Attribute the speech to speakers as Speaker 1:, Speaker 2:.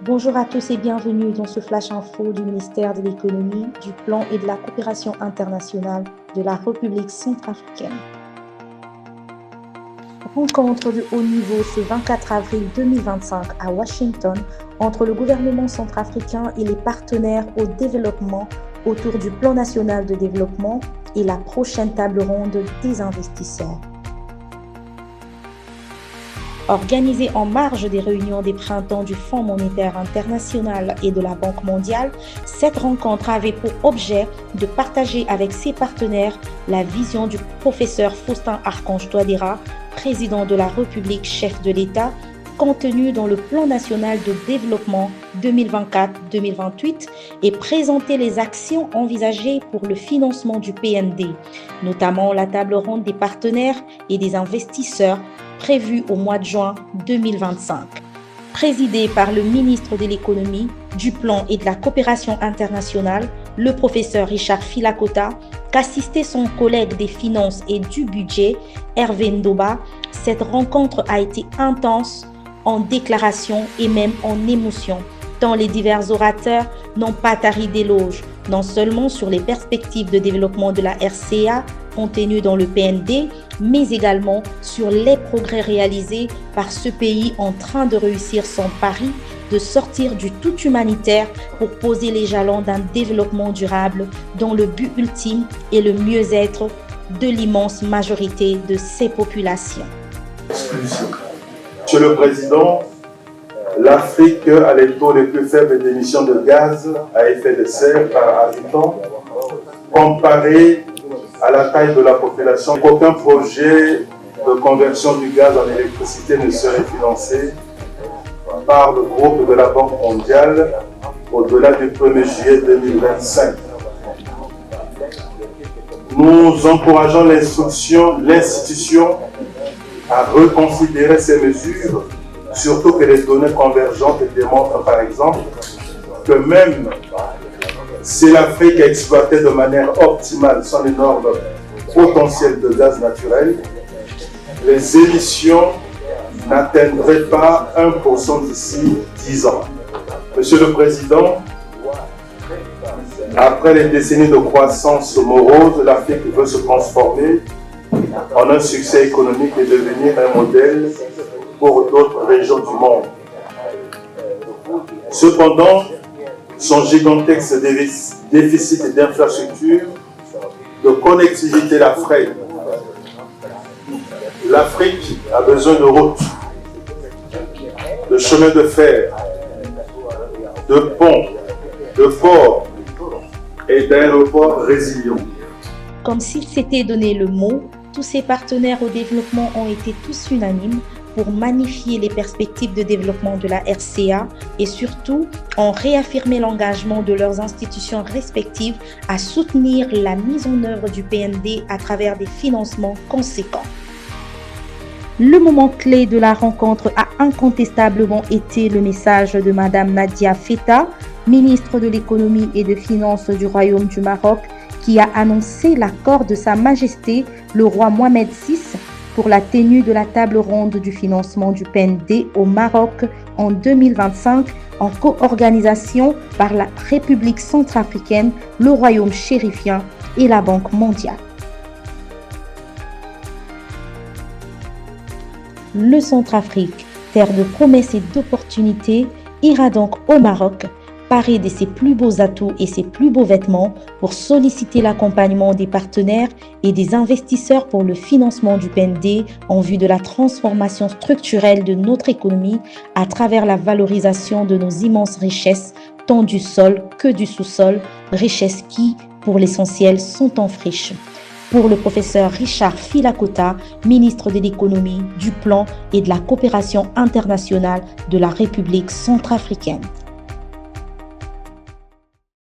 Speaker 1: Bonjour à tous et bienvenue dans ce flash info du ministère de l'économie, du plan et de la coopération internationale de la République centrafricaine. Rencontre de haut niveau ce 24 avril 2025 à Washington entre le gouvernement centrafricain et les partenaires au développement autour du plan national de développement et la prochaine table ronde des investisseurs. Organisée en marge des réunions des printemps du Fonds monétaire international et de la Banque mondiale, cette rencontre avait pour objet de partager avec ses partenaires la vision du professeur Faustin Archange Touadéra, président de la République, chef de l'État, contenue dans le plan national de développement 2024-2028 et présenter les actions envisagées pour le financement du PND, notamment la table ronde des partenaires et des investisseurs prévue au mois de juin 2025. Présidé par le ministre de l'économie, du plan et de la coopération internationale, le professeur Richard Filakota, qu'assistait son collègue des finances et du budget, Hervé Ndoba, cette rencontre a été intense en déclaration et même en émotion, tant les divers orateurs n'ont pas tari d'éloges, non seulement sur les perspectives de développement de la RCA contenues dans le PND, mais également sur les progrès réalisés par ce pays en train de réussir son pari de sortir du tout humanitaire pour poser les jalons d'un développement durable dont le but ultime est le mieux-être de l'immense majorité de ses populations.
Speaker 2: Monsieur le Président, l'Afrique a les taux les plus faibles d'émissions de gaz à effet de serre par habitant comparé à la taille de la population. Aucun projet de conversion du gaz en électricité ne serait financé par le groupe de la Banque mondiale au-delà du 1er juillet 2025. Nous encourageons l'institution à reconsidérer ces mesures, surtout que les données convergentes démontrent par exemple que même si l'Afrique exploitait de manière optimale son énorme potentiel de gaz naturel, les émissions n'atteindraient pas 1% d'ici 10 ans. Monsieur le Président, après les décennies de croissance morose, l'Afrique veut se transformer en un succès économique et devenir un modèle pour d'autres régions du monde. Cependant, son gigantesque déficit d'infrastructures, de connectivité la freine. L'Afrique a besoin de routes, de chemins de fer, de ponts, de ports et d'aéroports résilients.
Speaker 1: Comme s'il s'était donné le mot, tous ces partenaires au développement ont été tous unanimes pour magnifier les perspectives de développement de la RCA et surtout ont réaffirmé l'engagement de leurs institutions respectives à soutenir la mise en œuvre du PND à travers des financements conséquents. Le moment clé de la rencontre a incontestablement été le message de Madame Nadia Feta, ministre de l'économie et des finances du Royaume du Maroc, qui a annoncé l'accord de Sa Majesté le roi Mohamed VI pour la tenue de la table ronde du financement du PND au Maroc en 2025 en co-organisation par la République centrafricaine, le Royaume chérifien et la Banque mondiale. Le Centrafrique, terre de promesses et d'opportunités, ira donc au Maroc, paré de ses plus beaux atouts et ses plus beaux vêtements pour solliciter l'accompagnement des partenaires et des investisseurs pour le financement du PND en vue de la transformation structurelle de notre économie à travers la valorisation de nos immenses richesses, tant du sol que du sous-sol, richesses qui, pour l'essentiel, sont en friche. Pour le professeur Richard Filakota, ministre de l'économie, du plan et de la coopération internationale de la République centrafricaine.